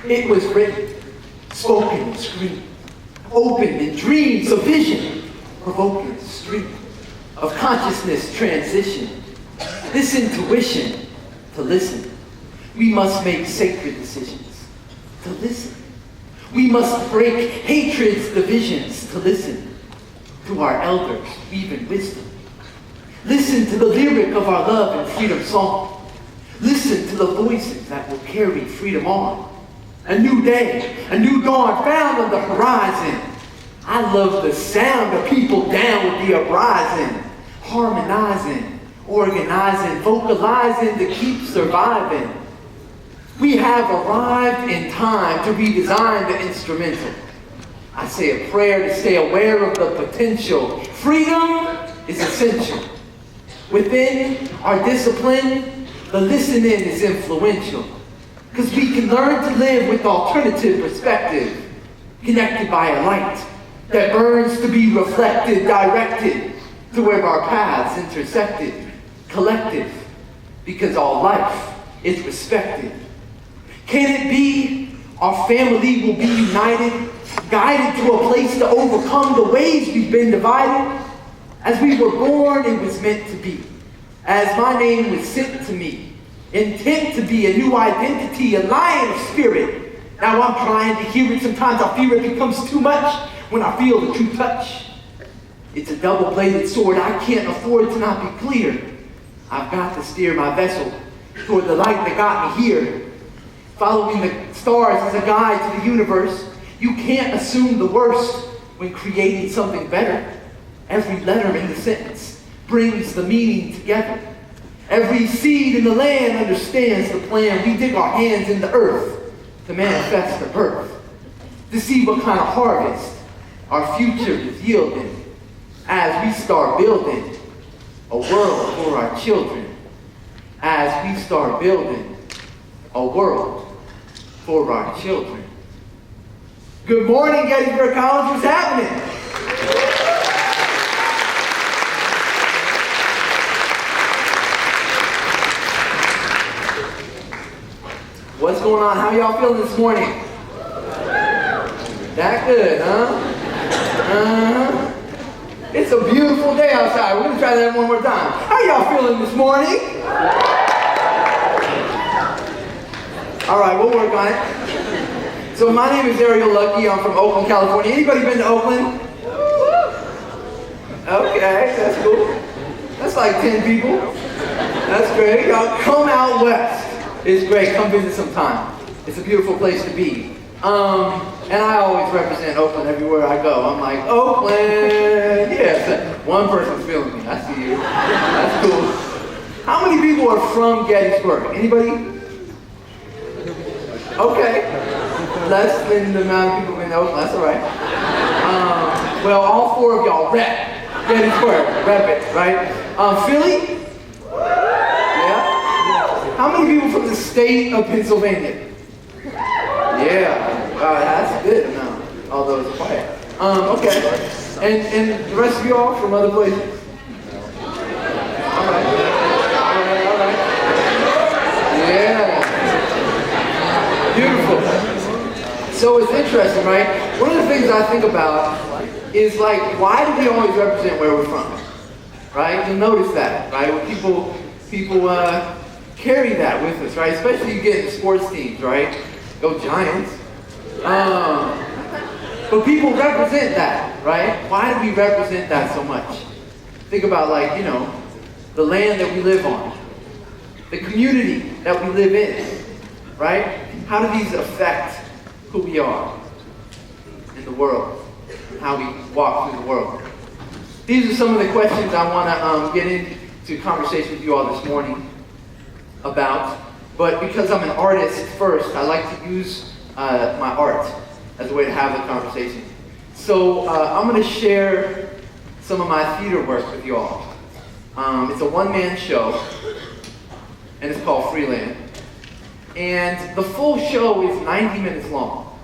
It was written, spoken and screamed, opened in dreams of vision, provoking the stream of consciousness transition. This intuition to listen. We must make sacred decisions to listen. We must break hatred's divisions to listen to our elders, weaving wisdom. Listen to the lyric of our love and freedom song. Listen to the voices that will carry freedom on. A new day, a new dawn found on the horizon. I love the sound of people down with the uprising, harmonizing, organizing, vocalizing to keep surviving. We have arrived in time to redesign the instrumental. I say a prayer to stay aware of the potential. Freedom is essential. Within our discipline, the listening is influential. Because we can learn to live with alternative perspective, connected by a light that burns to be reflected, directed to where our paths intersected, collective, because all life is respected. Can it be our family will be united, guided to a place to overcome the ways we've been divided? As we were born, it was meant to be. As my name was sent to me, intent to be a new identity, a lion of spirit. Now I'm trying to hear it. Sometimes I fear it becomes too much when I feel the true touch. It's a double-bladed sword. I can't afford to not be clear. I've got to steer my vessel toward the light that got me here. Following the stars as a guide to the universe. You can't assume the worst when creating something better. Every letter in the sentence brings the meaning together. Every seed in the land understands the plan. We dig our hands in the earth to manifest the birth. To see what kind of harvest our future is yielding as we start building a world for our children. As we start building a world for our children. Good morning, Gettysburg College. What's happening? What's going on? How y'all feeling this morning? That good, huh? It's a beautiful day outside. We're going to try that one more time. How y'all feeling this morning? All right, we'll work on it. So my name is Ariel Luckey. I'm from Oakland, California. Anybody been to Oakland? Okay, that's cool. That's like 10 people. That's great. Y'all come out west. It's great. Come visit sometime. It's a beautiful place to be. And I always represent Oakland everywhere I go. I'm like, Oakland! Yes. One person's feeling me. I see you. That's cool. How many people are from Gettysburg? Anybody? Okay. Less than the amount of people in Oakland. That's all right. Well, all four of y'all rep Gettysburg. Rep it, right? Philly? Yeah? How many people from the state of Pennsylvania? Yeah. That's good now. Although it's quiet. Okay. And the rest of y'all from other places? All right. All right. Yeah. Beautiful. So it's interesting, right? One of the things I think about is like, why do we always represent where we're from? Right? You'll notice that, right? When people carry that with us, right? Especially you get into sports teams, right? Go Giants. But people represent that, right? Why do we represent that so much? Think about like, the land that we live on, the community that we live in, right? How do these affect who we are in the world, how we walk through the world? These are some of the questions I want to get into conversation with you all this morning about. But because I'm an artist first, I like to use my art as a way to have the conversation. So I'm going to share some of my theater work with you all. It's a one-man show, and it's called Freeland. And the full show is 90 minutes long,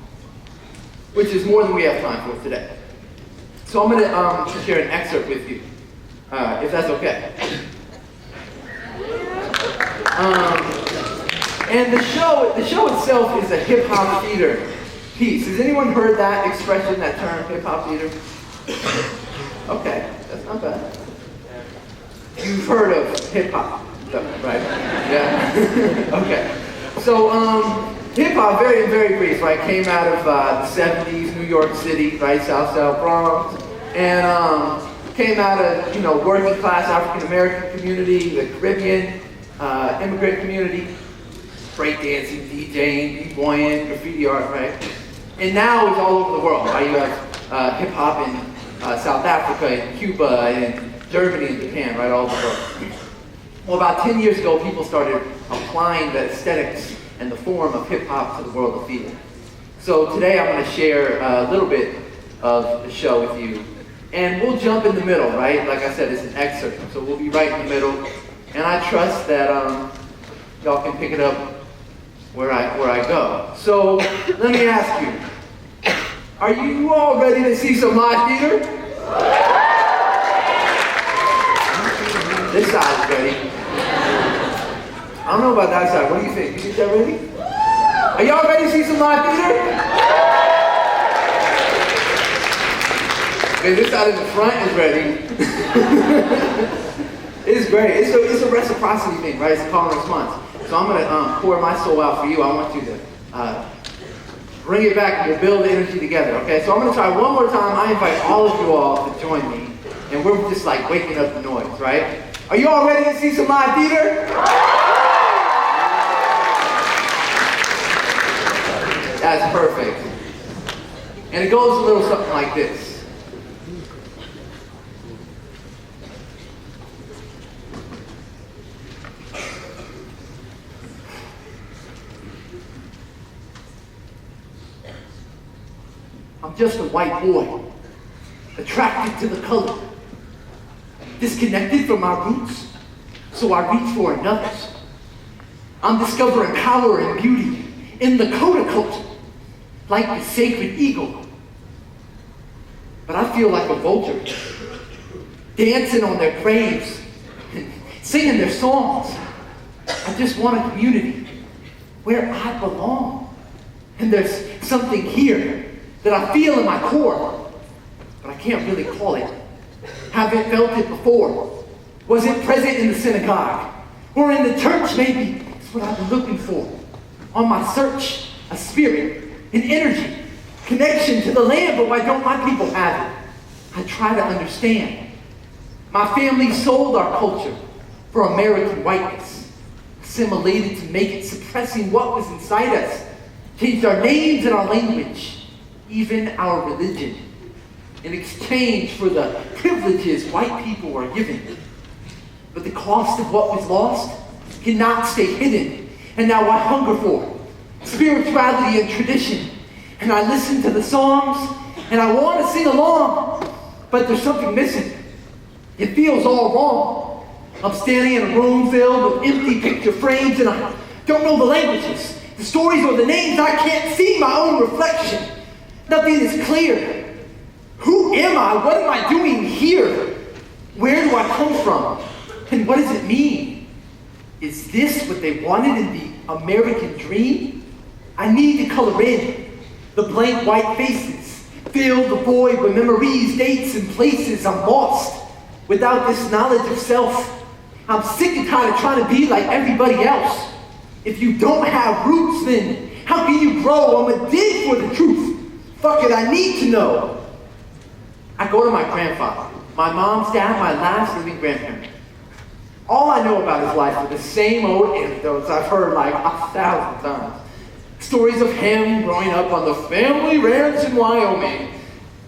which is more than we have time for today. So I'm going to share an excerpt with you, if that's okay. And the show itself is a hip-hop theater piece. Has anyone heard that expression, that term, hip-hop theater? Okay, that's not bad. You've heard of hip-hop, right? Yeah. Okay. So, hip-hop, very, very brief, right? Came out of the 70s, New York City, right? South Bronx. And came out of, working class African-American community, the Caribbean immigrant community, breakdancing, DJing, b-boying, graffiti art, right? And now it's all over the world, right? You have hip-hop in South Africa, and Cuba, and Germany, and Japan, right? All over the world. Well, about 10 years ago, people started applying the aesthetics and the form of hip-hop to the world of theater. So today I'm going to share a little bit of the show with you. And we'll jump in the middle, right? Like I said, it's an excerpt, so we'll be right in the middle. And I trust that y'all can pick it up where I go. So let me ask you, are you all ready to see some live theater? This side is ready. I don't know about that side. What do you think? You think they're ready? Are y'all ready to see some live theater? Okay, this side in the front is ready. It's great. It's a reciprocity thing, right? It's a call and response. So I'm going to pour my soul out for you. I want you to bring it back and we'll build the energy together, okay? So I'm going to try one more time. I invite all of you all to join me. And we're just like waking up the noise, right? Are you all ready to see some live theater? That's perfect. And it goes a little something like this. I'm just a white boy, attracted to the color, disconnected from my roots, so I reach for another's. I'm discovering power and beauty in the coda culture, like the sacred eagle. But I feel like a vulture, dancing on their graves, singing their songs. I just want a community where I belong. And there's something here that I feel in my core, but I can't really call it. Haven't felt it before. Was it present in the synagogue? Or in the church, maybe? It's what I've been looking for. On my search, a spirit, an energy, connection to the land, but why don't my people have it? I try to understand. My family sold our culture for American whiteness, assimilated to make it, suppressing what was inside us, changed our names and our language, even our religion, in exchange for the privileges white people were given. But the cost of what was lost cannot stay hidden. And now I hunger for spirituality and tradition. And I listen to the songs, and I want to sing along, but there's something missing. It feels all wrong. I'm standing in a room filled with empty picture frames, and I don't know the languages, the stories, or the names. I can't see my own reflection. Nothing is clear. Who am I? What am I doing here? Where do I come from? And what does it mean? Is this what they wanted in the American dream? I need to color in the blank white faces, fill the void with memories, dates, and places. I'm lost without this knowledge of self. I'm sick and tired of trying to be like everybody else. If you don't have roots, then how can you grow? I'm a dig for the truth. Fuck it, I need to know. I go to my grandfather, my mom's dad, my last living grandparent. All I know about his life are the same old anecdotes I've heard like 1,000 times. Stories of him growing up on the family ranch in Wyoming,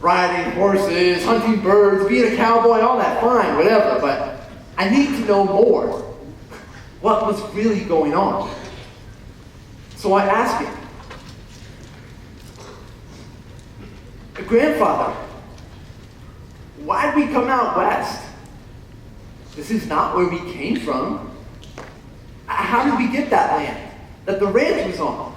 riding horses, hunting birds, being a cowboy, all that, fine, whatever, but I need to know more. What was really going on? So I asked him, grandfather, why'd we come out west? This is not where we came from. How did we get that land that the ranch was on?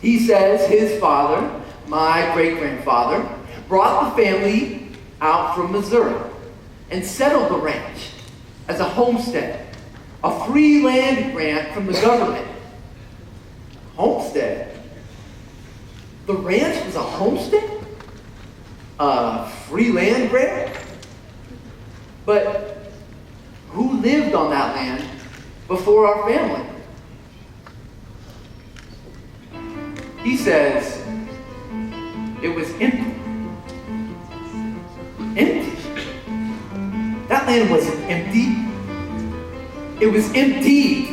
He says his father, my great-grandfather, brought the family out from Missouri and settled the ranch as a homestead a free land grant from the government. Homestead. The ranch was a homestead? A free land grant? But who lived on that land before our family? He says it was empty. Empty. That land wasn't empty. It was empty.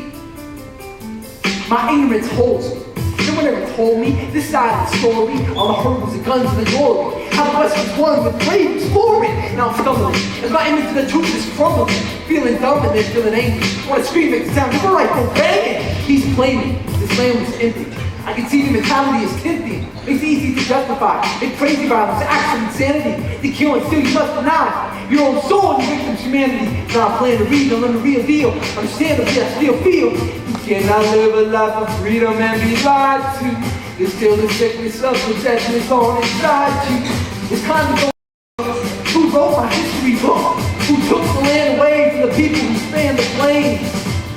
My ignorance holds me. No one ever told me this side of the story. All I heard was the guns and the glory. How the West was won with brave exploring. Now I'm stumbling as my image of the truth is crumbling. Feeling dumb and then feeling angry. Wanna scream, make it sound good like go banging. He's claiming this land was empty. I can see the mentality is tempting. It's easy to justify. It's crazy violence, actual insanity. To kill and steal, you must deny your own soul and your victim's humanity. Now I plan to read and learn the real deal. Understandably, I still feel you cannot live a life of freedom and be lied to. There's still the sickness of possession is on inside you. It's time to go. Who wrote my history book? Who took the land away from the people who spanned the plains?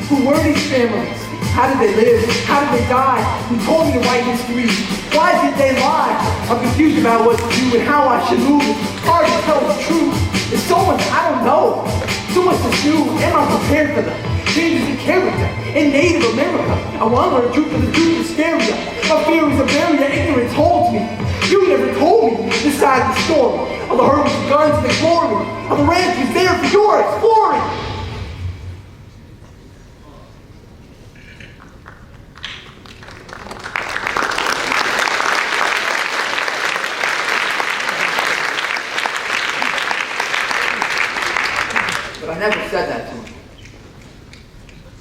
Who were these families? How did they live? How did they die? Who told me to write history? Why did they lie? I'm confused about what to do and how I should move. It's hard to tell the truth. There's so much I don't know. So much to do. Am I prepared for them? Changes in character in Native America. I want to learn the truth of the truth is scarier. My fear is a barrier. Ignorance holds me. You never told me this side of the story. All the hurt with the guns and the glory. All the ranch was there for your exploring. But I never said that to him.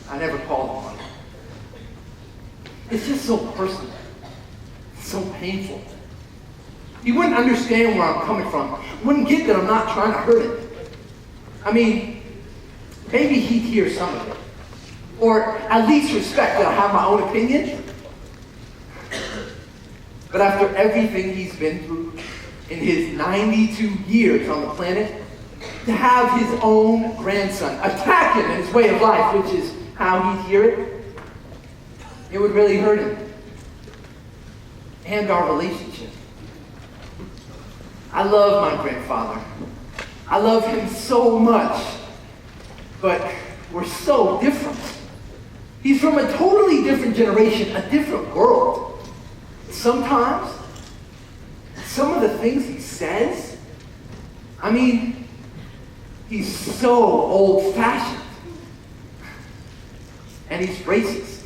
I never called him on it. It's just so personal. So painful. He wouldn't understand where I'm coming from. Wouldn't get that I'm not trying to hurt him. I mean, maybe he'd hear some of it. Or at least respect that I have my own opinion. But after everything he's been through in his 92 years on the planet, to have his own grandson attack him in his way of life, which is how he'd hear it would really hurt him. And our relationship. I love my grandfather. I love him so much. But we're so different. He's from a totally different generation, a different world. Sometimes, some of the things he says, I mean, he's so old-fashioned. And he's racist.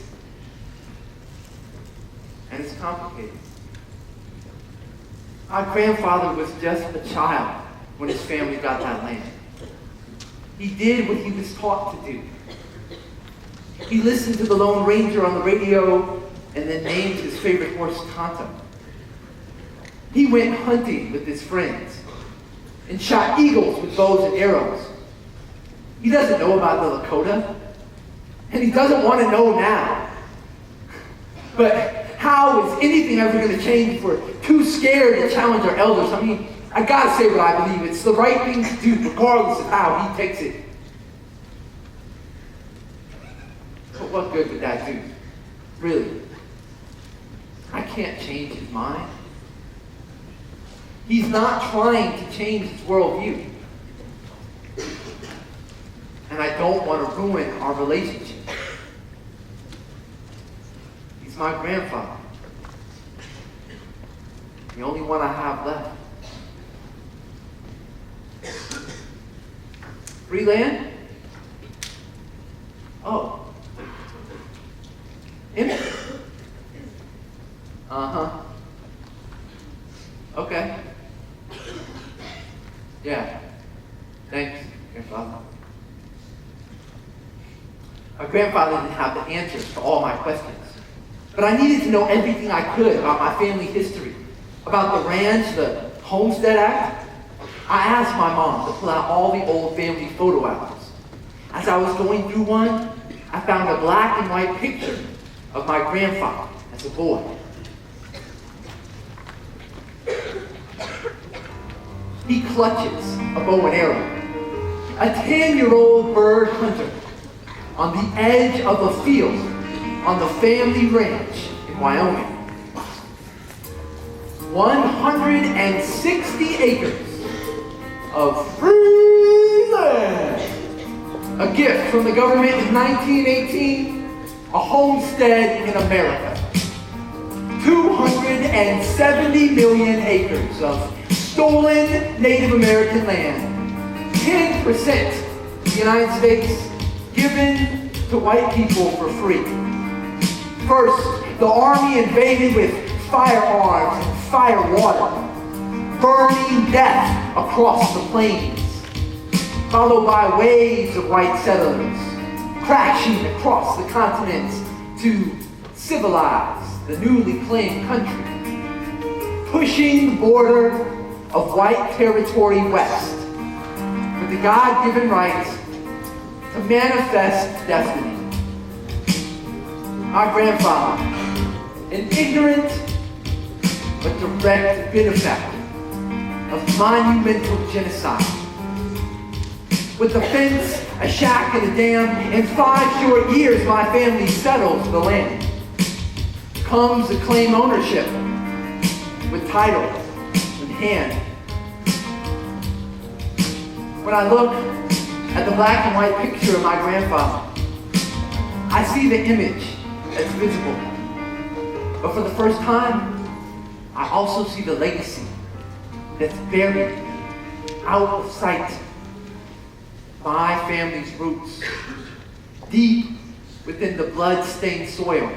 And it's complicated. My grandfather was just a child when his family got that land. He did what he was taught to do. He listened to the Lone Ranger on the radio and then named his favorite horse Tonto. He went hunting with his friends and shot eagles with bows and arrows. He doesn't know about the Lakota, and he doesn't want to know now. But how is anything ever going to change if we're too scared to challenge our elders? I mean, I gotta say what I believe. It's the right thing to do, regardless of how he takes it. But what good would that do? Really? I can't change his mind. He's not trying to change his worldview. And I don't want to ruin our relationship. He's my grandfather. The only one I have left. Free land? Oh. Empty. Uh-huh. Okay. Yeah. Thanks, grandfather. My grandfather didn't have the answers to all my questions. But I needed to know everything I could about my family history, about the ranch, the Homestead Act. I asked my mom to pull out all the old family photo albums. As I was going through one, I found a black and white picture of my grandfather as a boy. He clutches a bow and arrow, a 10-year-old bird hunter on the edge of a field on the family ranch in Wyoming. 160 acres of free land. A gift from the government in 1918, a homestead in America. 270 million acres of stolen Native American land. 10% of the United States given to white people for free. First, the Army invaded with firearms and fire water, burning death across the plains, followed by waves of white settlers crashing across the continent to civilize the newly claimed country, pushing the border of white territory west with the God-given right to manifest destiny. My grandfather, an ignorant but direct benefactor of monumental genocide. With a fence, a shack, and a dam, in 5 short years my family settled the land. Comes acclaimed ownership with title in hand. When I look at the black and white picture of my grandfather, I see the image that's visible. But for the first time, I also see the legacy that's buried out of sight. My family's roots, deep within the blood-stained soil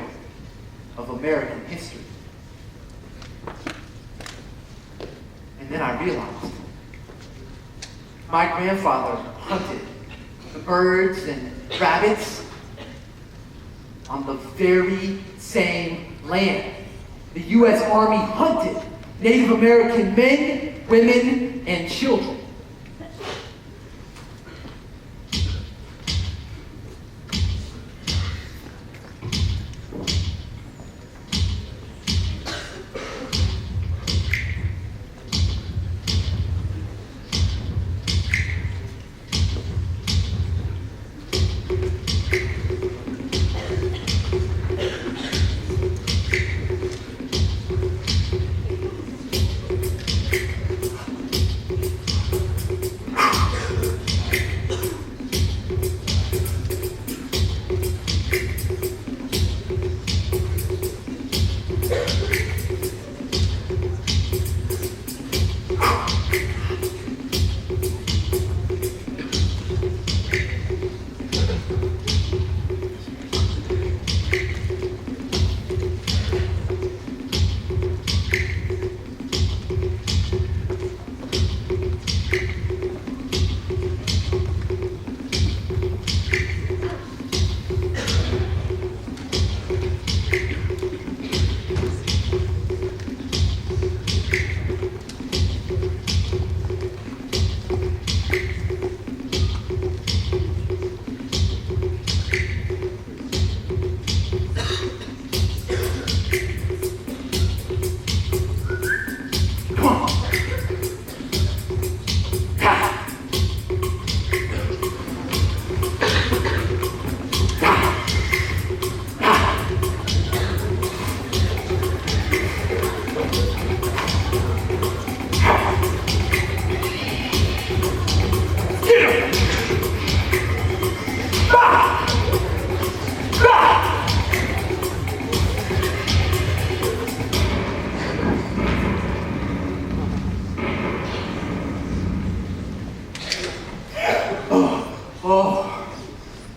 of American history. And then I realized my grandfather hunted the birds and rabbits on the very same land. The U.S. Army hunted Native American men, women, and children.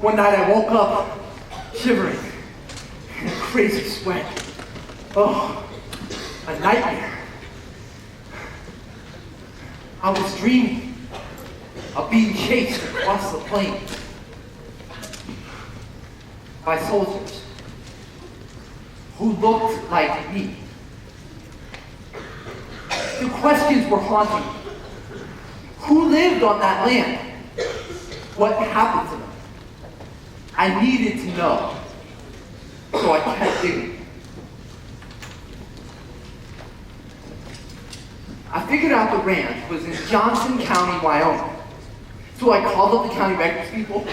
One night I woke up shivering in a crazy sweat. Oh, a nightmare. I was dreaming of being chased across the plains by soldiers who looked like me. The questions were haunting me. Who lived on that land? What happened to them? I needed to know, so I kept digging. I figured out the ranch was in Johnson County, Wyoming. So I called up the county records people.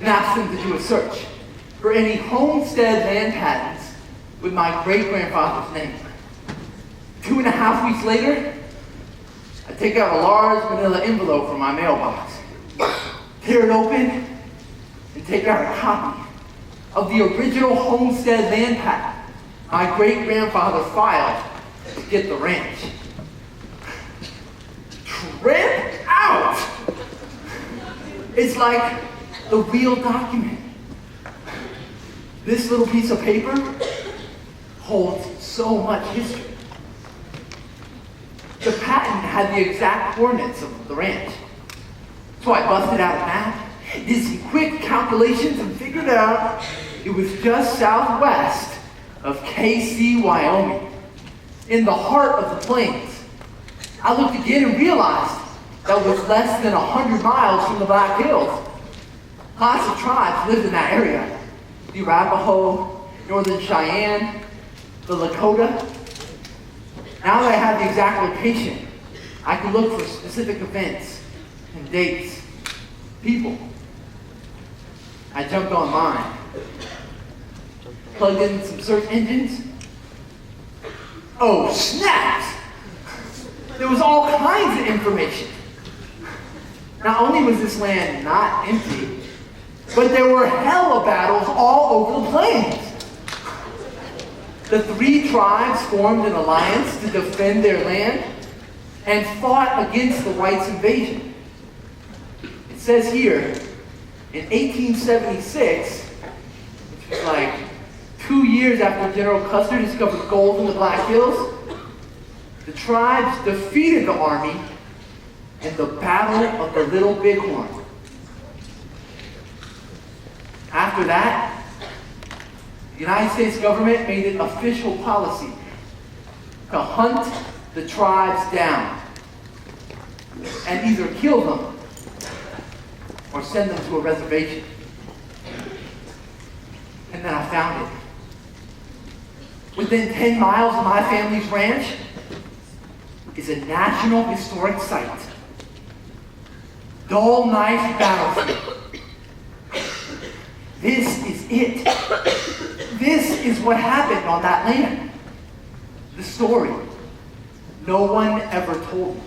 and asked them to do a search for any homestead land patents with my great-grandfather's name. 2.5 weeks later, I take out a large manila envelope from my mailbox, tear it open, and take out a copy of the original homestead land patent my great-grandfather filed to get the ranch. Trip out! It's like the real document. This little piece of paper holds so much history. The patent had the exact coordinates of the ranch. So I busted out a map, did some quick calculations, and figured out it was just southwest of KC, Wyoming, in the heart of the plains. I looked again and realized that was less than 100 miles from the Black Hills. Lots of tribes lived in that area. The Arapaho, Northern Cheyenne, the Lakota. Now that I had the exact location, I could look for specific events and dates, people. I jumped online, plugged in some search engines. Oh, snaps! There was all kinds of information. Not only was this land not empty, but there were hella battles all over the plains. The 3 tribes formed an alliance to defend their land and fought against the whites' invasion. It says here, in 1876, which was like 2 years after General Custer discovered gold in the Black Hills, the tribes defeated the army in the Battle of the Little Bighorn. After that, the United States government made it official policy to hunt the tribes down and either kill them or send them to a reservation. And then I found it. Within 10 miles of my family's ranch is a National Historic Site. Dull Knife Battlefield. This is it. This is what happened on that land. The story no one ever told me.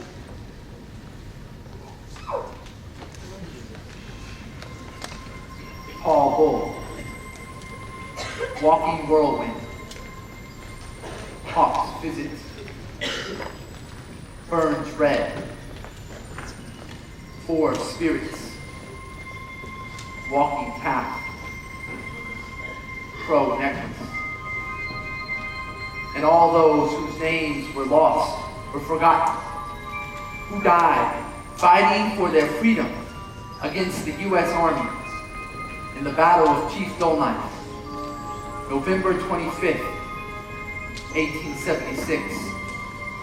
Paul Bull. Walking whirlwind. Hawks visit. Burns red. 4 spirits. Walking path. Crow necklace. And all those whose names were lost or forgotten, who died fighting for their freedom against the U.S. Army in the Battle of Chief Dullknife, November 25th, 1876.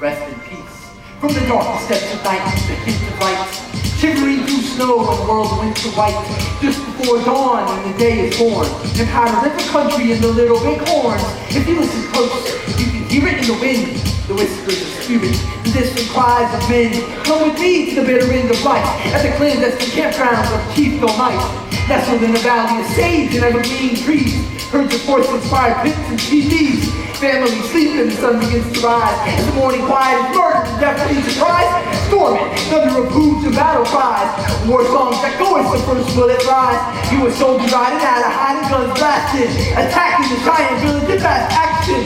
Rest in peace. From the darkest depths of night to the hint of light, shivering through snow and world winter white, just before dawn when the day is born, and powder river country in the Little Bighorn. If you listen close, you can hear it in the wind, the whispers of spirits, the distant cries of men. Come with me to the bitter end of life, at the clandestine campgrounds of Chief Dullknife, nestled in the valley of sage and evergreen trees. Herds of horse-inspired pits and teepees. Families sleep and the sun begins to rise. As the morning quiet is murdered and death leads surprise. Storming, thunder of hooves and battle cries. War songs that go as the first bullet flies. U.S. soldiers riding out of hiding guns blasted. Attacking the Cheyenne village in fast action.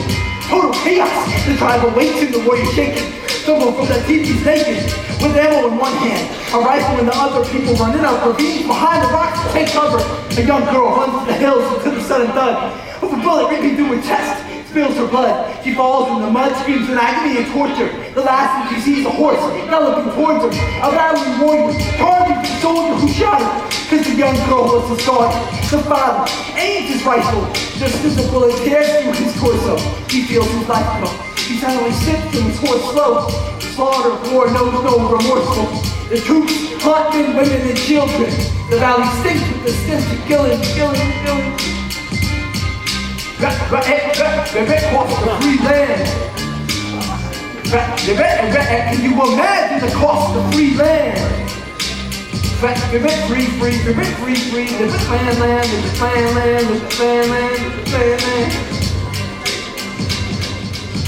Total chaos, the tribal waits in the warrior shaking. Someone from the teepees naked, with ammo in one hand, a rifle in the other, people running up ravines behind the rocks to take cover. A young girl runs to the hills into the sudden thud of a bullet ripping through her chest, spills her blood. She falls in the mud, screams in agony and torture. The last thing she sees a horse galloping towards her, a battling warrior, targeting the soldier who shot her. Cause the young girl was the star. The father aims his rifle, just as the bullet tears through his torso. He feels his life go. He suddenly sips and his horse slow. The slaughter of war knows no remorseful. The troops hunt men, women, and children. The valley stinks with the stench of killing. Across the free land. Can you imagine the cost of free land? Free, live the plan land, live the plan land, live the plan land, live the plan land.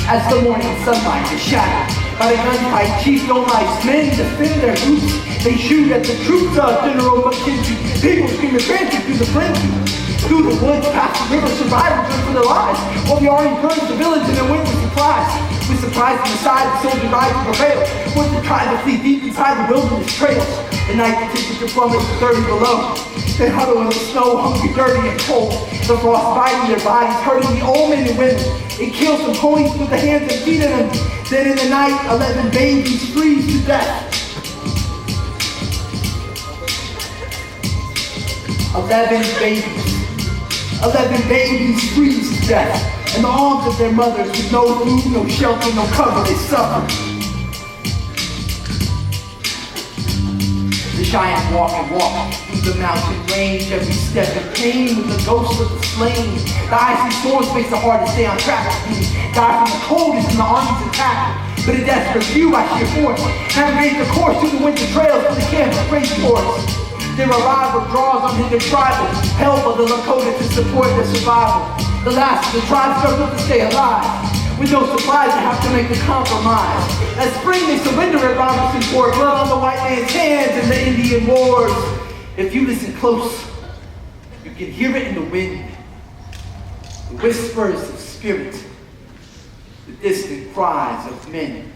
As the morning sunlight is shattered by the gunfight, Chief Dolight's men defend their roots. They shoot at the troops of General McKenzie. People screaming frantic through the frenzy. Through the woods, past the river, survivors run for their lives, while the army burns the village in their winter supplies. With surprise on the side, the soldier rise to prevail. Once they try to flee deep inside the wilderness trails. The night the temperature plummets to 30 below. They huddle in the snow, hungry, dirty, and cold. The frost biting their bodies, hurting the old men and women. It kills some ponies with the hands and feet of them. Then in the night, 11 babies freeze to death. 11 babies freeze to death. In the arms of their mothers with no food, no shelter, no cover, they suffer. The Cheyenne walk through the mountain range, every step in pain with the ghosts of the slain. The icy storms makes it hard to stay on track. Die from the coldest and the army's attack. But a desperate few by sheer force navigate the course through the winter trails to the camp of crazy horse. Their arrival draws on hindered tribal help of the Lakota to support their survival. The last of the tribe struggle to stay alive. With no supplies, they have to make a compromise. As spring, they surrender at Robertson Fort, blood on the white man's hands in the Indian wars. If you listen close, you can hear it in the wind. The whispers of spirit, the distant cries of men.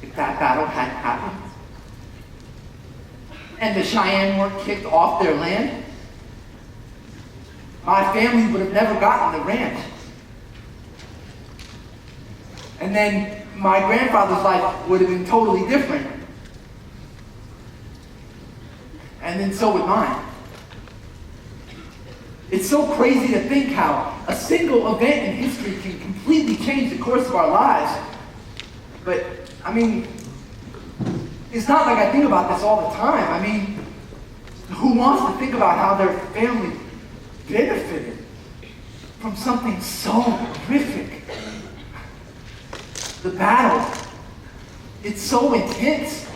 If that battle hadn't happened, and the Cheyenne weren't kicked off their land, my family would have never gotten the ranch. And then my grandfather's life would have been totally different. And then so would mine. It's so crazy to think how a single event in history can completely change the course of our lives. But, I mean, it's not like I think about this all the time. I mean, who wants to think about how their family benefited from something so horrific? The battle, it's so intense.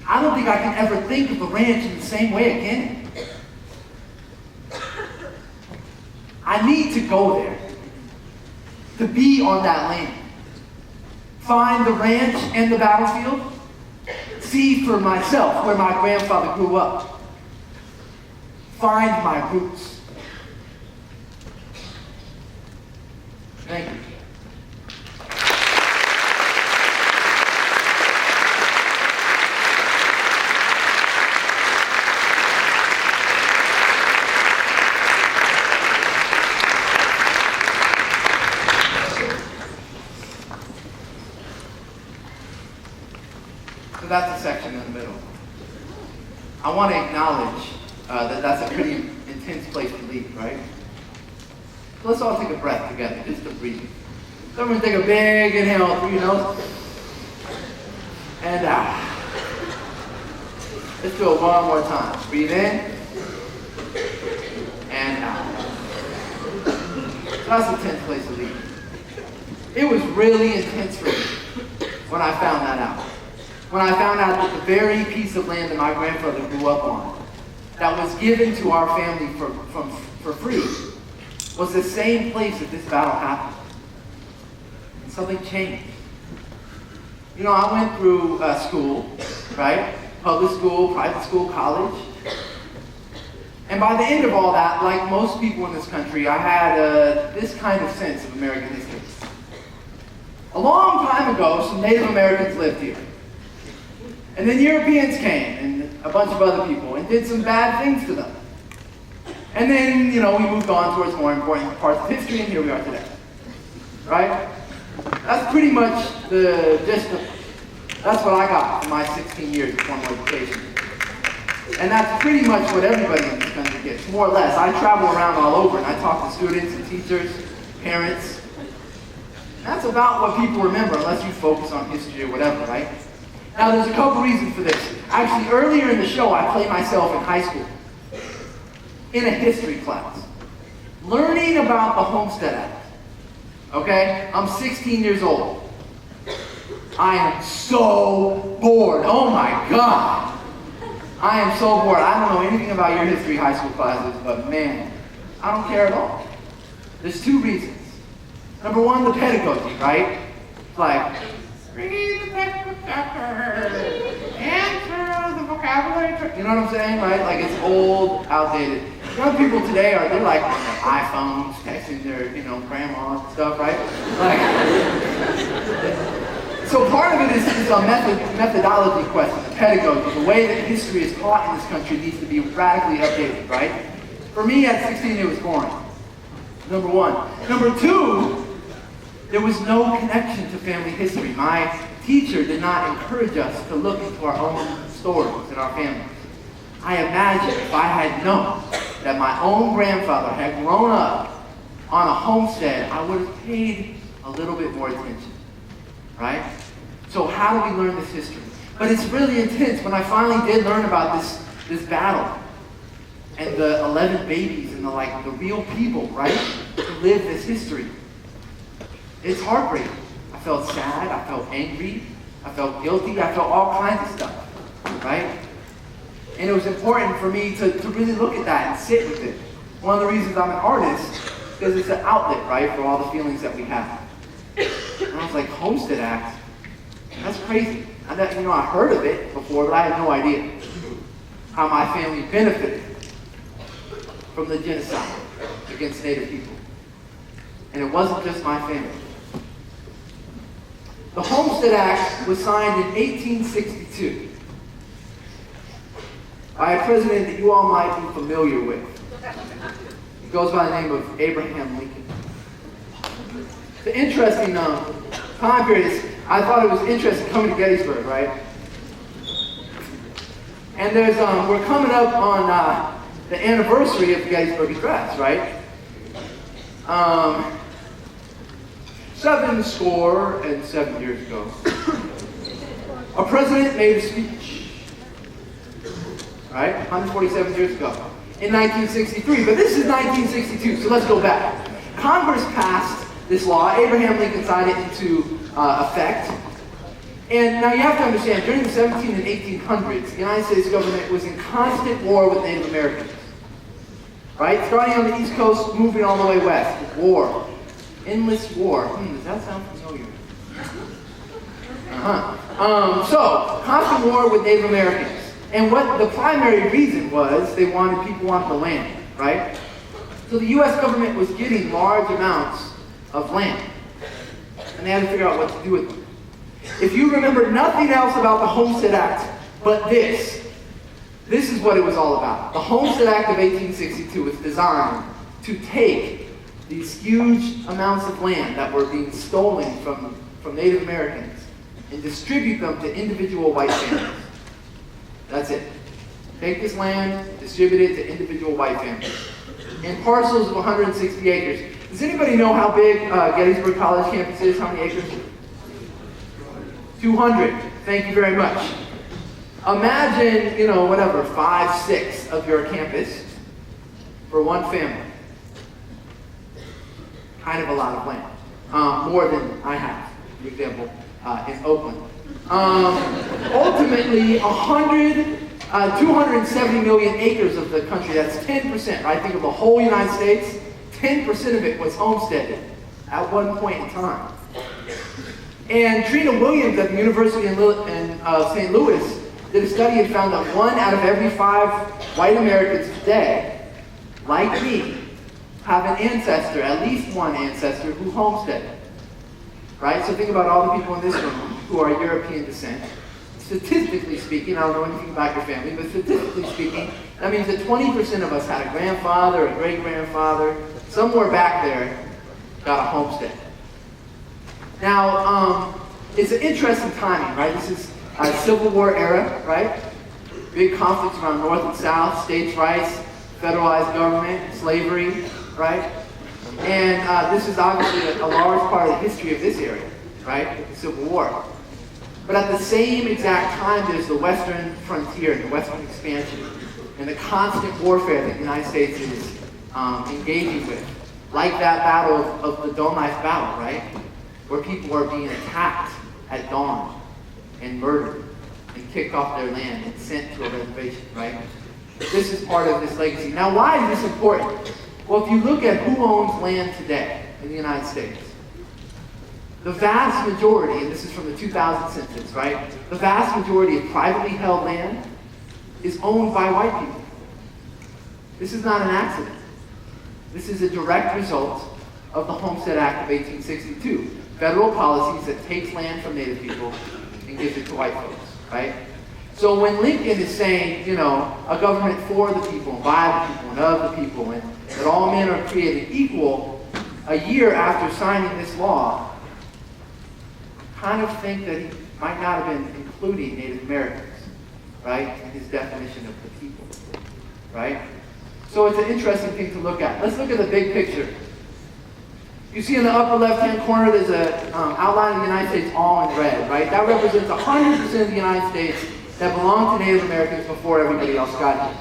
I don't think I can ever think of the ranch in the same way again. I need to go there, to be on that land. Find the ranch and the battlefield. See for myself where my grandfather grew up. Find my roots. Thank you. So that's the section in the middle. I want to acknowledge that that's a pretty intense place to leave, right? So let's all take a breath together, just to breathe. So I'm going to take a big inhale through your nose. And out. Let's do it one more time. Breathe in. And out. So that's an intense place to leave. It was really intense for me when I found that out. When I found out that the very piece of land that my grandfather grew up on, that was given to our family for free, was the same place that this battle happened. And something changed. You know, I went through school, right? Public school, private school, college. And by the end of all that, like most people in this country, I had this kind of sense of American history. A long time ago, some Native Americans lived here. And then Europeans came, and a bunch of other people, and did some bad things to them. And then, you know, we moved on towards more important parts of history, and here we are today. Right? That's pretty much the gist of it. That's what I got in my 16 years of formal education. And that's pretty much what everybody in this country gets, more or less. I travel around all over, and I talk to students and teachers, parents. That's about what people remember, unless you focus on history or whatever, right? Now, there's a couple reasons for this. Actually, earlier in the show, I played myself in high school. in a history class, learning about the Homestead Act. Okay? I'm 16 years old. I am so bored. Oh my God. I am so bored. I don't know anything about your history high school classes, but man, I don't care at all. There's two reasons. Number one, the pedagogy, right? It's like, read the textbook chapter, answer the vocabulary. You know what I'm saying, right? Like it's old, outdated. Young people today they're like on their iPhones, texting their, grandmas and stuff, right? So part of it is a methodology question, the pedagogy. The way that history is taught in this country needs to be radically updated, right? For me, at 16, it was boring. Number one. Number two, there was no connection to family history. My teacher did not encourage us to look into our own stories and our families. I imagine if I had known that my own grandfather had grown up on a homestead, I would have paid a little bit more attention. Right? So how do we learn this history? But it's really intense. When I finally did learn about this battle and the 11 babies and the real people, right, who lived this history, it's heartbreaking. I felt sad. I felt angry. I felt guilty. I felt all kinds of stuff, right? And it was important for me to really look at that and sit with it. One of the reasons I'm an artist is because it's an outlet, right, for all the feelings that we have. And I was like, Homestead Act? That's crazy. I heard of it before, but I had no idea how my family benefited from the genocide against Native people. And it wasn't just my family. The Homestead Act was signed in 1862 by a president that you all might be familiar with. He goes by the name of Abraham Lincoln. The interesting time period is, I thought it was interesting coming to Gettysburg, right? And we're coming up on the anniversary of the Gettysburg Address, right? 7 years ago, a president made a speech, right? 147 years ago, in 1963. But this is 1962, so let's go back. Congress passed this law. Abraham Lincoln signed it into effect. And now you have to understand, during the 17 and 1800s, the United States government was in constant war with Native Americans. Right? Starting on the East Coast, moving all the way west. War. Endless war. Does that sound familiar? So, constant war with Native Americans. And what the primary reason was, people wanted the land, right? So the U.S. government was getting large amounts of land. And they had to figure out what to do with them. If you remember nothing else about the Homestead Act but this is what it was all about. The Homestead Act of 1862 was designed to take these huge amounts of land that were being stolen from Native Americans and distribute them to individual white families. That's it. Take this land, distribute it to individual white families. In parcels of 160 acres. Does anybody know how big Gettysburg College campus is? How many acres? 200. Thank you very much. Imagine, 5, 6 of your campus for one family. Kind of a lot of land. More than I have, for example, in Oakland. Ultimately, 270 million acres of the country, that's 10%, right? Think of the whole United States, 10% of it was homesteaded at one point in time. And Trina Williams at the University of St. Louis did a study and found that 1 out of every 5 white Americans today, like me, have an ancestor, at least one ancestor, who homesteaded. Right? So think about all the people in this room who are European descent. Statistically speaking, I don't know anything about your family, but statistically speaking, that means that 20% of us had a grandfather, a great-grandfather, somewhere back there got a homestead. Now, it's an interesting timing, right? This is a Civil War era, right? Big conflicts around North and South, states' rights, federalized government, slavery, right? And this is obviously a large part of the history of this area, right? The Civil War. But at the same exact time, there's the Western frontier, the Western expansion. and the constant warfare that the United States is engaging with. Like that battle of the Dawn Knife Battle, right? Where people are being attacked at dawn and murdered and kicked off their land and sent to a reservation, right? This is part of this legacy. Now, why is this important? Well, if you look at who owns land today in the United States, the vast majority, and this is from the 2000 census, right? The vast majority of privately held land is owned by white people. This is not an accident. This is a direct result of the Homestead Act of 1862. Federal policies that takes land from Native people and gives it to white folks, right? So when Lincoln is saying, a government for the people, and by the people, and of the people, and that all men are created equal, a year after signing this law, kind of think that he might not have been including Native Americans, right, in his definition of the people, right? So it's an interesting thing to look at. Let's look at the big picture. You see in the upper left-hand corner, there's an outline of the United States all in red, right? That represents 100% of the United States that belonged to Native Americans before everybody else got here.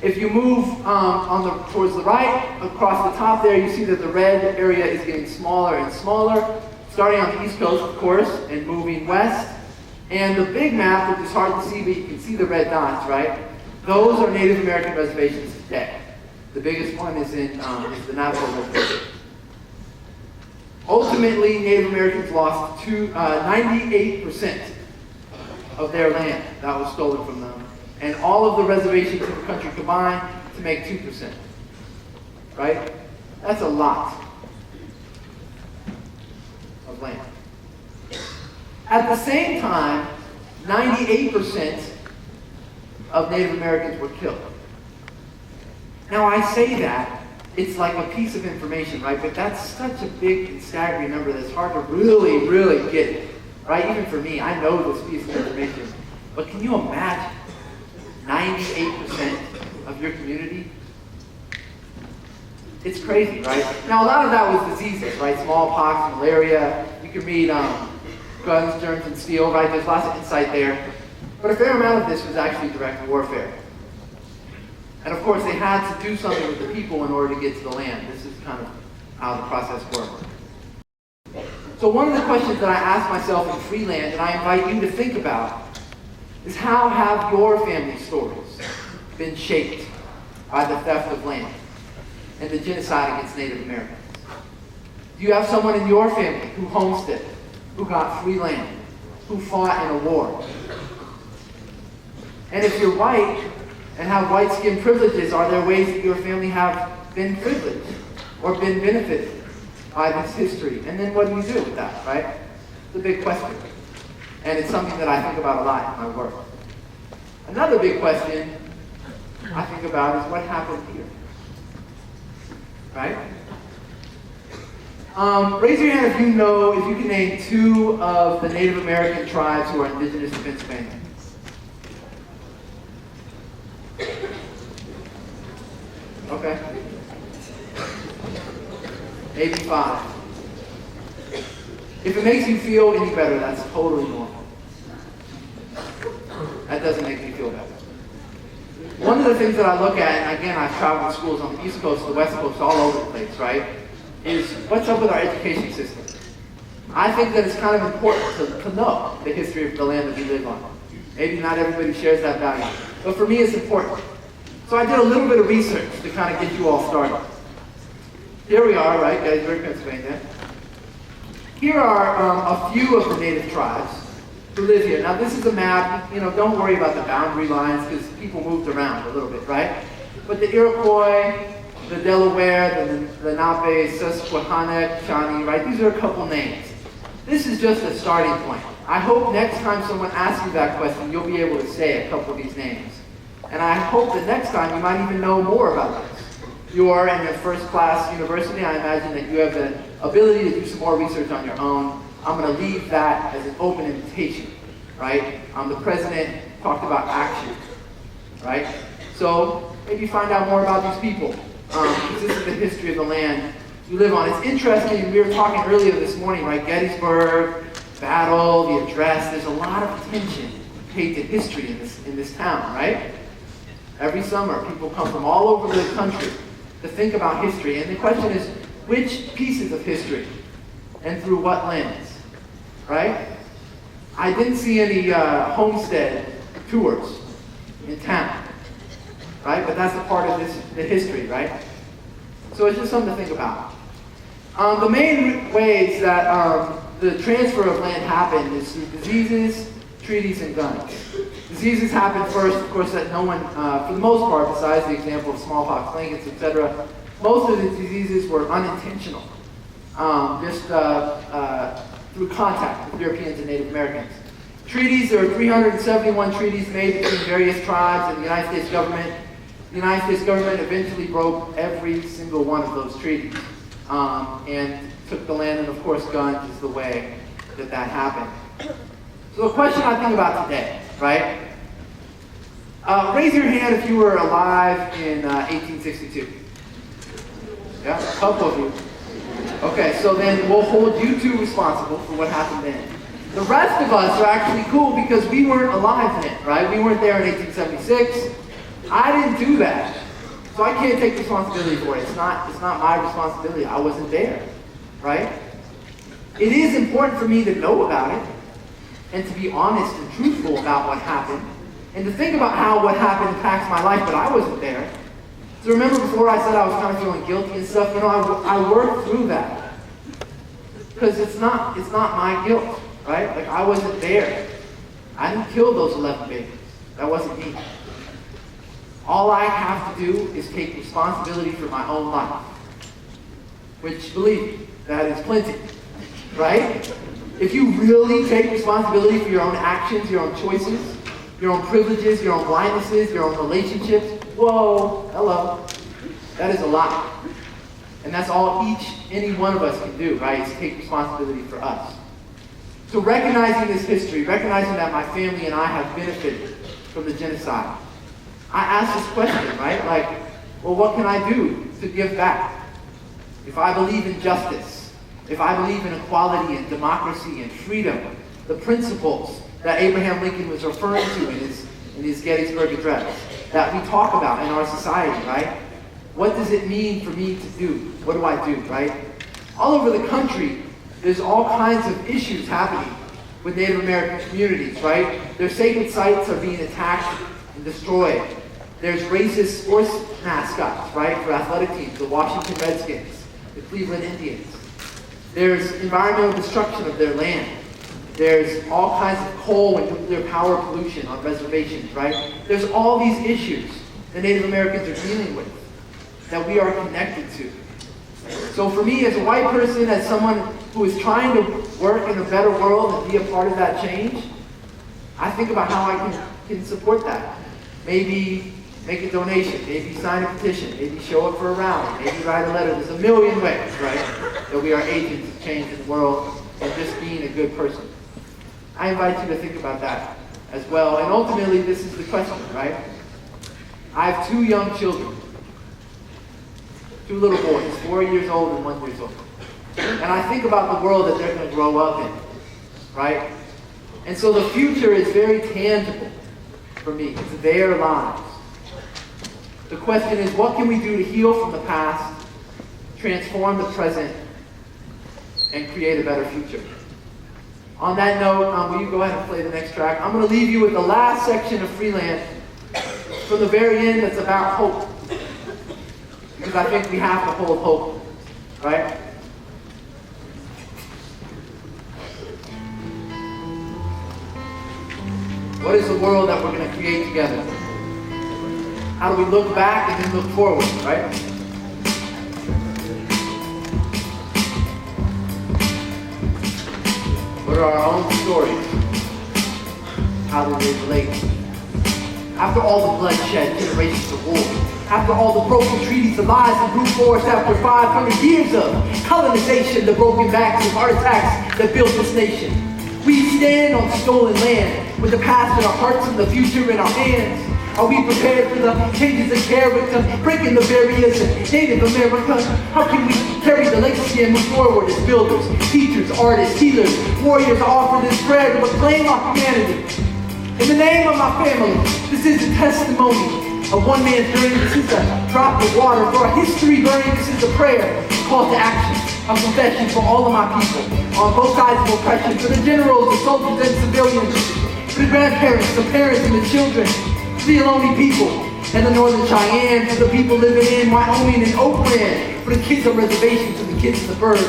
If you move towards the right, across the top there, you see that the red area is getting smaller and smaller, starting on the East Coast, of course, and moving west. And the big map, which is hard to see, but you can see the red dots, right? Those are Native American reservations today. The biggest one is in the Navajo Reservation. Ultimately, Native Americans lost 98% of their land that was stolen from them, and all of the reservations in the country combined to make 2%. Right? That's a lot of land. At the same time, 98% of Native Americans were killed. Now I say that, it's like a piece of information, right? But that's such a big and staggering number that it's hard to really, really get it, right? Even for me, I know this piece of information. But can you imagine 98% of your community? It's crazy, right? Now a lot of that was diseases, right? Smallpox, malaria. You can read Guns, Germs, and Steel, right? There's lots of insight there. But a fair amount of this was actually direct warfare. And of course, they had to do something with the people in order to get to the land. This is kind of how the process worked. So one of the questions that I ask myself in Freeland, and I invite you to think about, is how have your family stories been shaped by the theft of land and the genocide against Native Americans? Do you have someone in your family who homesteaded, who got free land, who fought in a war? And if you're white and have white skin privileges, are there ways that your family have been privileged or been benefited by this history? And then what do you do with that, right? It's a big question. And it's something that I think about a lot in my work. Another big question I think about is what happened here, right? Raise your hand if you know, if you can name 2 of the Native American tribes who are indigenous to Pennsylvania. Okay. Maybe 5. If it makes you feel any better, that's totally normal. That doesn't make me feel better. One of the things that I look at, and again, I've traveled to schools on the East Coast, the West Coast, all over the place, right, is what's up with our education system? I think that it's kind of important to know the history of the land that we live on. Maybe not everybody shares that value, but for me it's important. So I did a little bit of research to kind of get you all started. Here we are, right, Gettysburg, Pennsylvania. Here are a few of the native tribes who live here. Now this is a map, don't worry about the boundary lines because people moved around a little bit, right? But the Iroquois, the Delaware, the Lenape, Susquehanna, Shawnee, right? These are a couple names. This is just a starting point. I hope next time someone asks you that question, you'll be able to say a couple of these names. And I hope that next time you might even know more about this. You are in your first class university. I imagine that you have the ability to do some more research on your own. I'm going to leave that as an open invitation, right? The president talked about action, right? So maybe find out more about these people, because this is the history of the land you live on. It's interesting, we were talking earlier this morning, right? Gettysburg, battle, the address. There's a lot of attention paid to history in this town, right? Every summer, people come from all over the country to think about history. And the question is, which pieces of history and through what lens, right? I didn't see any homestead tours in town, right? But that's a part of the history, right? So it's just something to think about. The main ways that the transfer of land happened is through diseases, treaties, and guns. Diseases happened first, of course, that no one, for the most part, besides the example of smallpox, blankets, etc., most of the diseases were unintentional, just through contact with Europeans and Native Americans. Treaties, there were 371 treaties made between various tribes and the United States government. The United States government eventually broke every single one of those treaties and took the land, and of course guns is the way that happened. So the question I think about today, right? Raise your hand if you were alive in 1862. Yeah, a couple of you. Okay, so then we'll hold you two responsible for what happened then. The rest of us are actually cool because we weren't alive then, right? We weren't there in 1876. I didn't do that. So I can't take responsibility for it. It's not my responsibility. I wasn't there, right? It is important for me to know about it and to be honest and truthful about what happened and to think about how what happened impacts my life, but I wasn't there. So remember before I said I was kind of feeling guilty and stuff, I worked through that. Because it's not my guilt, right? Like I wasn't there. I didn't kill those 11 babies. That wasn't me. All I have to do is take responsibility for my own life. Which, believe me, that is plenty, right? If you really take responsibility for your own actions, your own choices, your own privileges, your own blindnesses, your own relationships, whoa, hello. That is a lot. And that's all any one of us can do, right? Is take responsibility for us. So recognizing this history, recognizing that my family and I have benefited from the genocide, I ask this question, right? Like, well, what can I do to give back? If I believe in justice, if I believe in equality and democracy and freedom, the principles that Abraham Lincoln was referring to in his Gettysburg Address, that we talk about in our society, right? What does it mean for me to do? What do I do, right? All over the country, there's all kinds of issues happening with Native American communities, right? Their sacred sites are being attacked and destroyed. There's racist sports mascots, right, for athletic teams, the Washington Redskins, the Cleveland Indians. There's environmental destruction of their land. There's all kinds of coal and nuclear power pollution on reservations, right? There's all these issues the Native Americans are dealing with that we are connected to. So for me, as a white person, as someone who is trying to work in a better world and be a part of that change, I think about how I can support that. Maybe make a donation, maybe sign a petition, maybe show up for a rally, maybe write a letter. There's a million ways, right, that we are agents of change in the world and just being a good person. I invite you to think about that as well. And ultimately, this is the question, right? I have 2 young children, 2 little boys, 4 years old and 1 year old. And I think about the world that they're going to grow up in, right? And so the future is very tangible for me. It's their lives. The question is, what can we do to heal from the past, transform the present, and create a better future? On that note, will you go ahead and play the next track? I'm going to leave you with the last section of Freeland from the very end that's about hope. Because I think we have to hold hope, right? What is the world that we're going to create together? How do we look back and then look forward, right? What are our own stories? How do they relate? After all the bloodshed, generations of war, after all the broken treaties, the lies and brute force, after 500 years of colonization, the broken backs and heart attacks that built this nation, we stand on stolen land with the past in our hearts and the future in our hands. Are we prepared for the changes of character, breaking the barriers of Native America? How can we carry the legacy and move forward as builders, teachers, artists, healers, warriors, offer this prayer to reclaim our humanity? In the name of my family, this is a testimony of one man's dream. This is a drop of water for our history burning. This is a prayer, call to action, a confession for all of my people on both sides of oppression, for the generals, the soldiers, and civilians, for the grandparents, the parents, and the children, for the lonely people and the Northern Cheyenne, for the people living in Wyoming and Oakland, for the kids on reservations and the kids in the burbs,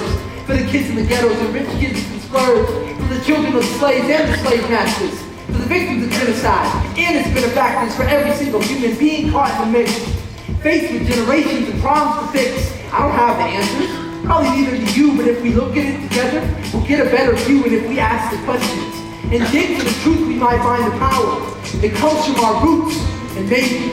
for the kids in the ghettos and rich kids in the suburbs, for the children of slaves and the slave masters, for the victims of genocide and its benefactors, for every single human being caught in the mix, faced with generations and problems to fix. I don't have the answers, probably neither do you, but if we look at it together, we'll get a better view, and if we ask the questions and dig for the truth, we might find the power. It comes from our roots, and maybe,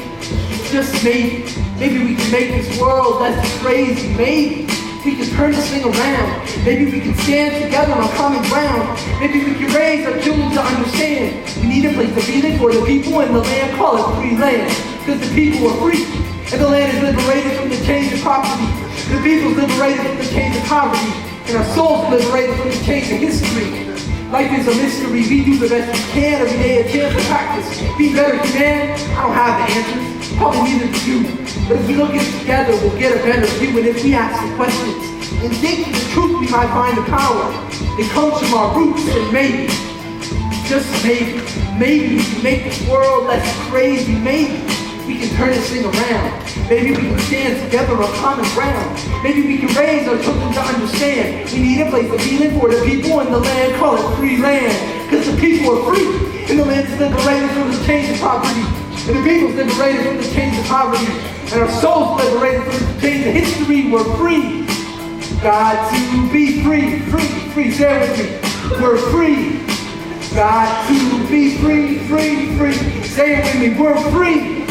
just maybe we can make this world less crazy. Maybe we can turn this thing around. Maybe we can stand together on common ground. Maybe we can raise our children to understand. We need a place to be there for the people in the land. Call it free land, because the people are free. And the land is liberated from the chains of property. The people's liberated from the chains of poverty. And our souls liberated from the chains of history. Life is a mystery. We do the best we can every day, a chance to practice. Be better, man. I don't have the answers. Probably neither do you. But if we look at it together, we'll get a better view. And if we ask the questions and dig for the truth, we might find the power. It comes from our roots, and maybe, just maybe we can make this world less crazy. Maybe we can turn this thing around. Maybe we can stand together on common ground. Maybe we can raise our children to understand. We need a place to be in for the people in the land. Call it free land, because the people are free. And the land is liberated from the chains of poverty. And the people's liberated from the chains of poverty. And our souls liberated from the chains of history. We're free. God, to be free, free, free. Say it with me. We're free. God, to be free, free, free. Say it with me. We're free.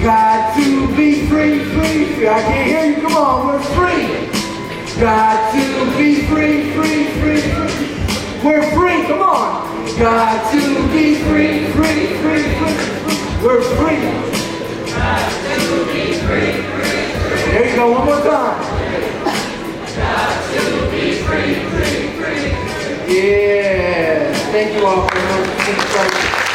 God, to be free, free, free. I can't hear you. Come on. We're free. God, to be free, free, free, free. We're free. Come on. God, to be free, free, free, free. We're free. God, to be free, free, free. There you go. One more time. God, to be free, free, free. Yeah. Thank you all for listening.